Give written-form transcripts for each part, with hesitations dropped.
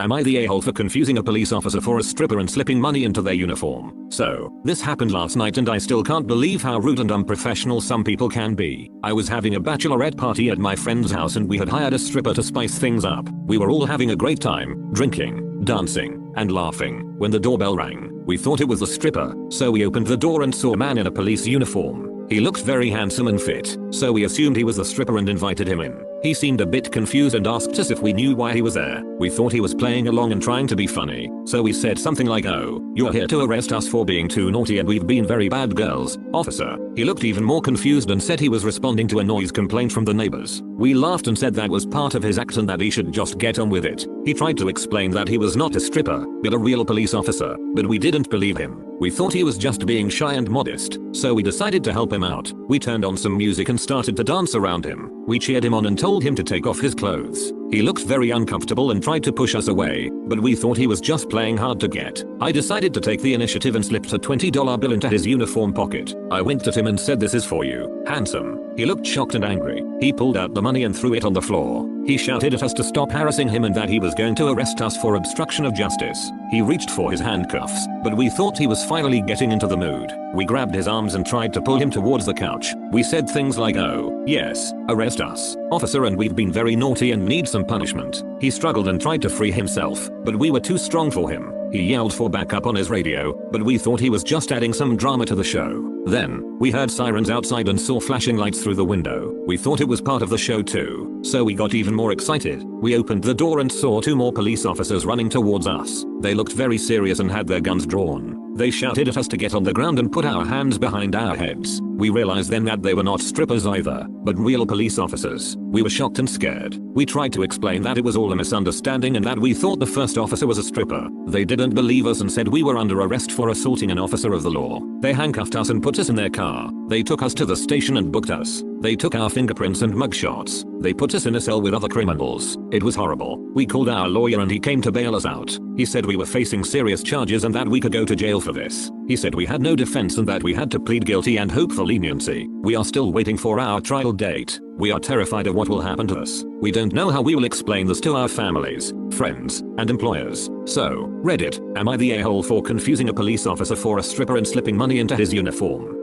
Am I the a-hole for confusing a police officer for a stripper and slipping money into their uniform? So, this happened last night and I still can't believe how rude and unprofessional some people can be. I was having a bachelorette party at my friend's house and we had hired a stripper to spice things up. We were all having a great time, drinking, dancing, and laughing. When the doorbell rang, we thought it was the stripper, so we opened the door and saw a man in a police uniform. He looked very handsome and fit, so we assumed he was the stripper and invited him in. He seemed a bit confused and asked us if we knew why he was there. We thought he was playing along and trying to be funny, so we said something like, "Oh, you're here to arrest us for being too naughty and we've been very bad girls, officer." He looked even more confused and said he was responding to a noise complaint from the neighbors. We laughed and said that was part of his act and that he should just get on with it. He tried to explain that he was not a stripper, but a real police officer, but we didn't believe him. We thought he was just being shy and modest, so we decided to help him out. We turned on some music and started to dance around him. We cheered him on and told him to take off his clothes. He looked very uncomfortable and tried to push us away, but we thought he was just playing hard to get. I decided to take the initiative and slipped a $20 bill into his uniform pocket. I winked at him and said, "This is for you, handsome." He looked shocked and angry. He pulled out the money and threw it on the floor. He shouted at us to stop harassing him and that he was going to arrest us for obstruction of justice. He reached for his handcuffs, but we thought he was finally getting into the mood. We grabbed his arms and tried to pull him towards the couch. We said things like, "Oh, yes, arrest us, officer, and we've been very naughty and need some punishment." He struggled and tried to free himself, but we were too strong for him. He yelled for backup on his radio, but we thought he was just adding some drama to the show. Then, we heard sirens outside and saw flashing lights through the window. We thought it was part of the show too, so we got even more excited. We opened the door and saw two more police officers running towards us. They looked very serious and had their guns drawn. They shouted at us to get on the ground and put our hands behind our heads. We realized then that they were not strippers either, but real police officers. We were shocked and scared. We tried to explain that it was all a misunderstanding and that we thought the first officer was a stripper. They didn't believe us and said we were under arrest for assaulting an officer of the law. They handcuffed us and put us in their car. They took us to the station and booked us. They took our fingerprints and mugshots. They put us in a cell with other criminals. It was horrible. We called our lawyer and he came to bail us out. He said we were facing serious charges and that we could go to jail for this. He said we had no defense and that we had to plead guilty and hope for leniency. We are still waiting for our trial date. We are terrified of what will happen to us. We don't know how we will explain this to our families, friends, and employers. So, Reddit, am I the a-hole for confusing a police officer for a stripper and slipping money into his uniform?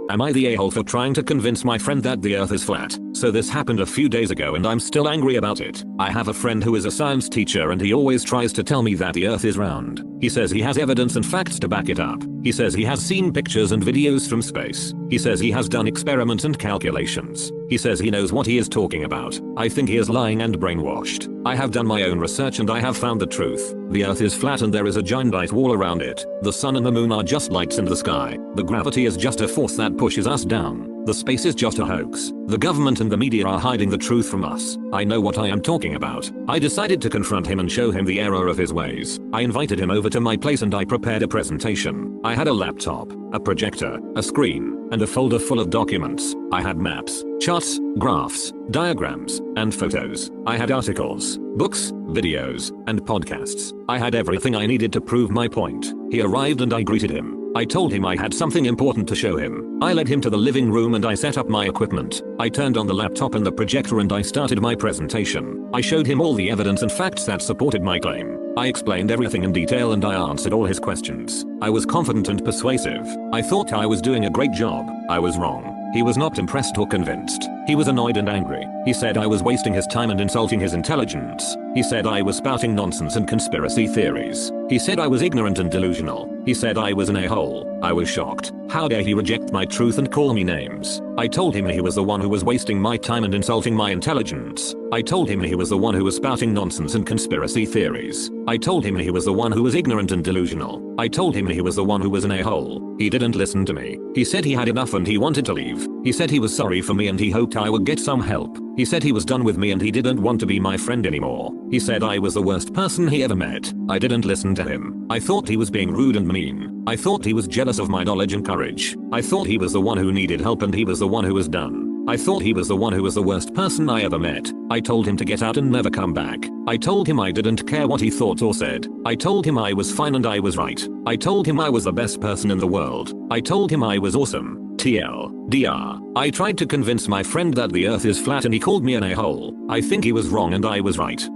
Am I the a-hole for trying to convince my friend that the earth is flat? So this happened a few days ago and I'm still angry about it. I have a friend who is a science teacher and he always tries to tell me that the earth is round. He says he has evidence and facts to back it up. He says he has seen pictures and videos from space. He says he has done experiments and calculations. He says he knows what he is talking about. I think he is lying and brainwashed. I have done my own research and I have found the truth. The earth is flat and there is a giant ice wall around it. The sun and the moon are just lights in the sky. The gravity is just a force that pushes us down. The space is just a hoax. The government and the media are hiding the truth from us. I know what I am talking about. I decided to confront him and show him the error of his ways. I invited him over to my place and I prepared a presentation. I had a laptop, a projector, a screen, and a folder full of documents. I had maps, charts, graphs, diagrams, and photos. I had articles, books, videos, and podcasts. I had everything I needed to prove my point. He arrived and I greeted him. I told him I had something important to show him. I led him to the living room and I set up my equipment. I turned on the laptop and the projector and I started my presentation. I showed him all the evidence and facts that supported my claim. I explained everything in detail and I answered all his questions. I was confident and persuasive. I thought I was doing a great job. I was wrong. He was not impressed or convinced. He was annoyed and angry. He said I was wasting his time and insulting his intelligence. He said I was spouting nonsense and conspiracy theories. He said I was ignorant and delusional. He said I was an a-hole. I was shocked. How dare he reject my truth and call me names? I told him he was the one who was wasting my time and insulting my intelligence. I told him he was the one who was spouting nonsense and conspiracy theories. I told him he was the one who was ignorant and delusional. I told him he was the one who was an a-hole. He didn't listen to me. He said he had enough and he wanted to leave. He said he was sorry for me and he hoped I would get some help. He said he was done with me and he didn't want to be my friend anymore. He said I was the worst person he ever met. I didn't listen to him. I thought he was being rude and mean. I thought he was jealous of my knowledge and courage. I thought he was the one who needed help and he was the one who was done. I thought he was the one who was the worst person I ever met. I told him to get out and never come back. I told him I didn't care what he thought or said. I told him I was fine and I was right. I told him I was the best person in the world. I told him I was awesome. TLDR. I tried to convince my friend that the earth is flat and he called me an a-hole. I think he was wrong and I was right.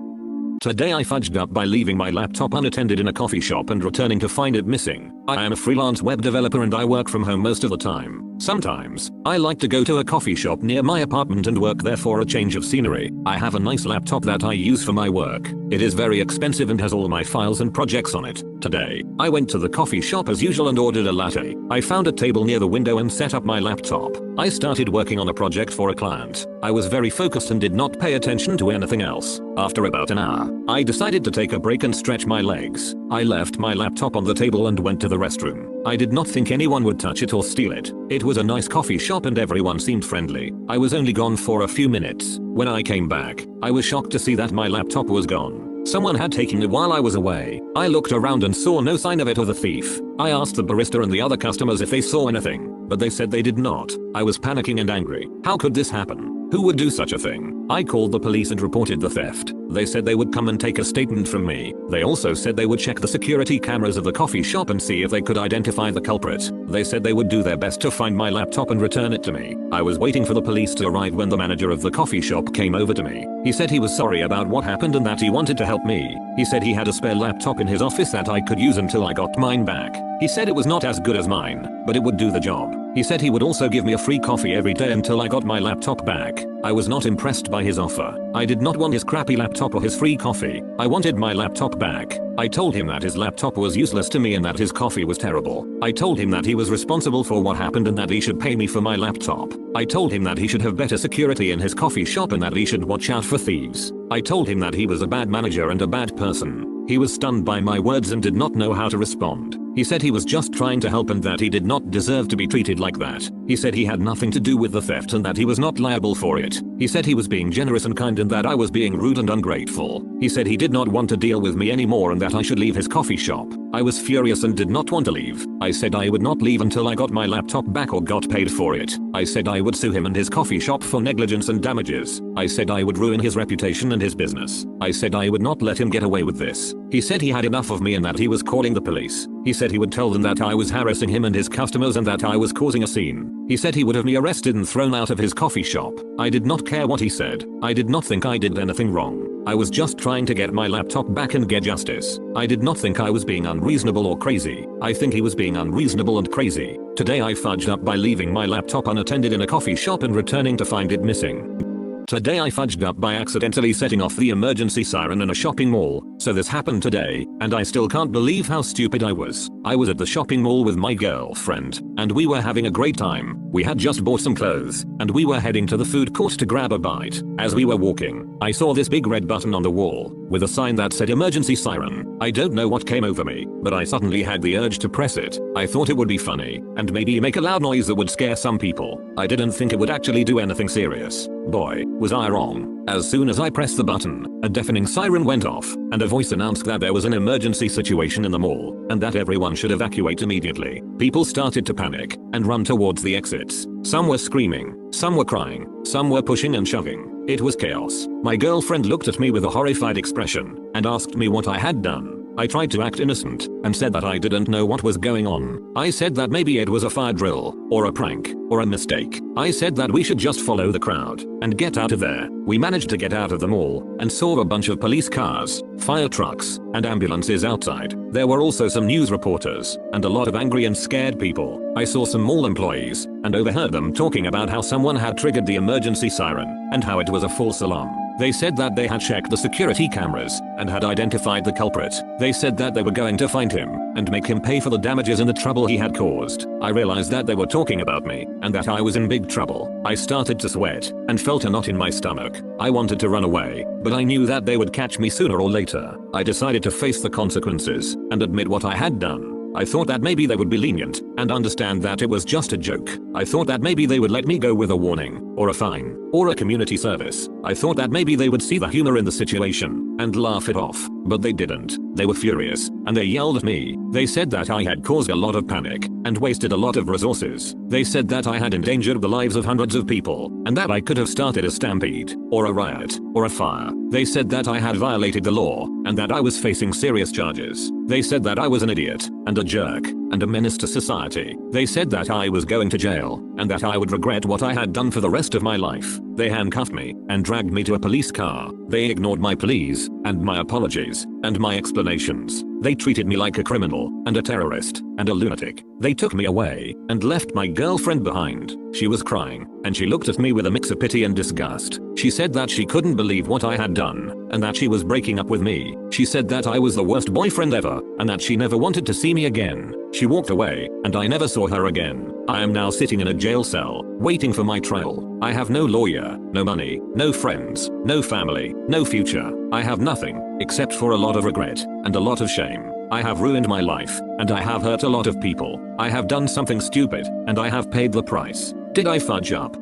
Today I fudged up by leaving my laptop unattended in a coffee shop and returning to find it missing. I am a freelance web developer and I work from home most of the time. Sometimes, I like to go to a coffee shop near my apartment and work there for a change of scenery. I have a nice laptop that I use for my work. It is very expensive and has all my files and projects on it. Today, I went to the coffee shop as usual and ordered a latte. I found a table near the window and set up my laptop. I started working on a project for a client. I was very focused and did not pay attention to anything else. After about an hour, I decided to take a break and stretch my legs. I left my laptop on the table and went to the restroom. I did not think anyone would touch it or steal it. It was a nice coffee shop and everyone seemed friendly. I was only gone for a few minutes. When I came back, I was shocked to see that my laptop was gone. Someone had taken it while I was away. I looked around and saw no sign of it or the thief. I asked the barista and the other customers if they saw anything, but they said they did not. I was panicking and angry. How could this happen? Who would do such a thing? I called the police and reported the theft. They said they would come and take a statement from me. They also said they would check the security cameras of the coffee shop and see if they could identify the culprit. They said they would do their best to find my laptop and return it to me. I was waiting for the police to arrive when the manager of the coffee shop came over to me. He said he was sorry about what happened and that he wanted to help me. He said he had a spare laptop in his office that I could use until I got mine back. He said it was not as good as mine, but it would do the job. He said he would also give me a free coffee every day until I got my laptop back. I was not impressed by his offer. I did not want his crappy laptop or his free coffee. I wanted my laptop back. I told him that his laptop was useless to me and that his coffee was terrible. I told him that he was responsible for what happened and that he should pay me for my laptop. I told him that he should have better security in his coffee shop and that he should watch out for thieves. I told him that he was a bad manager and a bad person. He was stunned by my words and did not know how to respond. He said he was just trying to help and that he did not deserve to be treated like that. He said he had nothing to do with the theft and that he was not liable for it. He said he was being generous and kind and that I was being rude and ungrateful. He said he did not want to deal with me anymore and that I should leave his coffee shop. I was furious and did not want to leave. I said I would not leave until I got my laptop back or got paid for it. I said I would sue him and his coffee shop for negligence and damages. I said I would ruin his reputation and his business. I said I would not let him get away with this. He said he had enough of me and that he was calling the police. He said he would tell them that I was harassing him and his customers and that I was causing a scene. He said he would have me arrested and thrown out of his coffee shop. I did not care what he said. I did not think I did anything wrong. I was just trying to get my laptop back and get justice. I did not think I was being unreasonable or crazy. I think he was being unreasonable and crazy. Today I fudged up by leaving my laptop unattended in a coffee shop and returning to find it missing. Today I fudged up by accidentally setting off the emergency siren in a shopping mall. So this happened today, and I still can't believe how stupid I was. I was at the shopping mall with my girlfriend, and we were having a great time. We had just bought some clothes, and we were heading to the food court to grab a bite. As we were walking, I saw this big red button on the wall, with a sign that said emergency siren. I don't know what came over me, but I suddenly had the urge to press it. I thought it would be funny, and maybe make a loud noise that would scare some people. I didn't think it would actually do anything serious. Boy, was I wrong. As soon as I pressed the button, a deafening siren went off, and a voice announced that there was an emergency situation in the mall, and that everyone should evacuate immediately. People started to panic, and run towards the exits. Some were screaming, some were crying, some were pushing and shoving. It was chaos. My girlfriend looked at me with a horrified expression, and asked me what I had done. I tried to act innocent, and said that I didn't know what was going on. I said that maybe it was a fire drill, or a prank, or a mistake. I said that we should just follow the crowd, and get out of there. We managed to get out of the mall, and saw a bunch of police cars, fire trucks, and ambulances outside. There were also some news reporters, and a lot of angry and scared people. I saw some mall employees, and overheard them talking about how someone had triggered the emergency siren, and how it was a false alarm. They said that they had checked the security cameras, and had identified the culprit. They said that they were going to find him, and make him pay for the damages and the trouble he had caused. I realized that they were talking about me, and that I was in big trouble. I started to sweat, and felt a knot in my stomach. I wanted to run away, but I knew that they would catch me sooner or later. I decided to face the consequences, and admit what I had done. I thought that maybe they would be lenient, and understand that it was just a joke. I thought that maybe they would let me go with a warning, or a fine, or a community service. I thought that maybe they would see the humor in the situation, and laugh it off. But they didn't. They were furious, and they yelled at me. They said that I had caused a lot of panic, and wasted a lot of resources. They said that I had endangered the lives of hundreds of people, and that I could have started a stampede, or a riot, or a fire. They said that I had violated the law, and that I was facing serious charges. They said that I was an idiot, and a jerk, and a menace to society. They said that I was going to jail, and that I would regret what I had done for the rest of my life. They handcuffed me and dragged me to a police car. They ignored my pleas and my apologies and my explanations. They treated me like a criminal and a terrorist and a lunatic. They took me away and left my girlfriend behind. She was crying and she looked at me with a mix of pity and disgust. She said that she couldn't believe what I had done and that she was breaking up with me. She said that I was the worst boyfriend ever and that she never wanted to see me again. She walked away and I never saw her again. I am now sitting in a jail cell, waiting for my trial. I have no lawyer, no money, no friends, no family, no future. I have nothing, except for a lot of regret, and a lot of shame. I have ruined my life, and I have hurt a lot of people. I have done something stupid, and I have paid the price. Did I fudge up?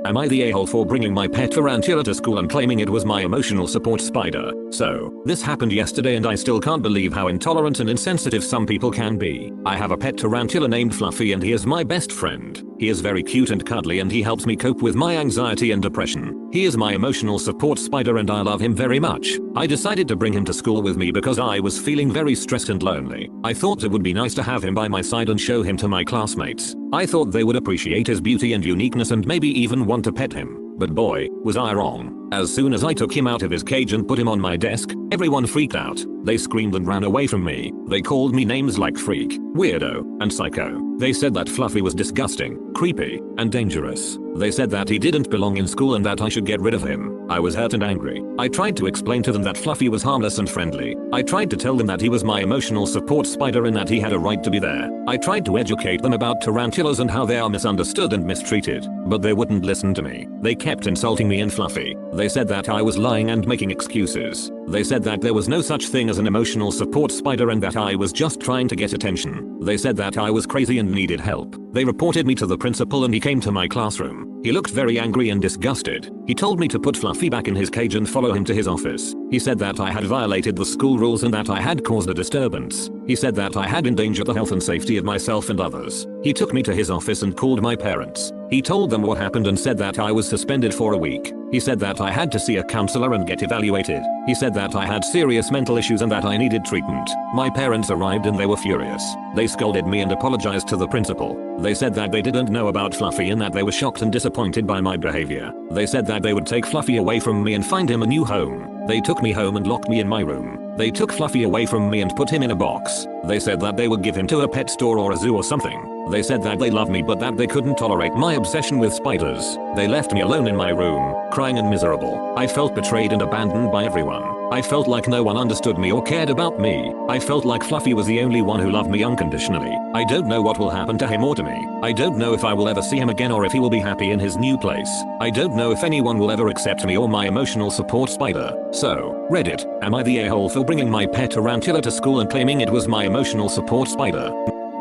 Am I the a-hole for bringing my pet tarantula to school and claiming it was my emotional support spider? So, this happened yesterday and I still can't believe how intolerant and insensitive some people can be. I have a pet tarantula named Fluffy and he is my best friend. He is very cute and cuddly and he helps me cope with my anxiety and depression. He is my emotional support spider and I love him very much. I decided to bring him to school with me because I was feeling very stressed and lonely. I thought it would be nice to have him by my side and show him to my classmates. I thought they would appreciate his beauty and uniqueness and maybe even want to pet him. But boy, was I wrong. As soon as I took him out of his cage and put him on my desk, everyone freaked out. They screamed and ran away from me. They called me names like freak, weirdo, and psycho. They said that Fluffy was disgusting, creepy, and dangerous. They said that he didn't belong in school and that I should get rid of him. I was hurt and angry. I tried to explain to them that Fluffy was harmless and friendly. I tried to tell them that he was my emotional support spider and that he had a right to be there. I tried to educate them about tarantulas and how they are misunderstood and mistreated. But they wouldn't listen to me. They kept insulting me and Fluffy. They said that I was lying and making excuses. They said that there was no such thing as an emotional support spider and that I was just trying to get attention. They said that I was crazy and needed help. They reported me to the principal and he came to my classroom. He looked very angry and disgusted. He told me to put Fluffy back in his cage and follow him to his office. He said that I had violated the school rules and that I had caused a disturbance. He said that I had endangered the health and safety of myself and others. He took me to his office and called my parents. He told them what happened and said that I was suspended for a week. He said that I had to see a counselor and get evaluated. He said that I had serious mental issues and that I needed treatment. My parents arrived and they were furious. They scolded me and apologized to the principal. They said that they didn't know about Fluffy and that they were shocked and disappointed by my behavior. They said that they would take Fluffy away from me and find him a new home. They took me home and locked me in my room. They took Fluffy away from me and put him in a box. They said that they would give him to a pet store or a zoo or something. They said that they love me but that they couldn't tolerate my obsession with spiders. They left me alone in my room, crying and miserable. I felt betrayed and abandoned by everyone. I felt like no one understood me or cared about me. I felt like Fluffy was the only one who loved me unconditionally. I don't know what will happen to him or to me. I don't know if I will ever see him again or if he will be happy in his new place. I don't know if anyone will ever accept me or my emotional support spider. So, Reddit, am I the a-hole for bringing my pet tarantula to school and claiming it was my emotional support spider?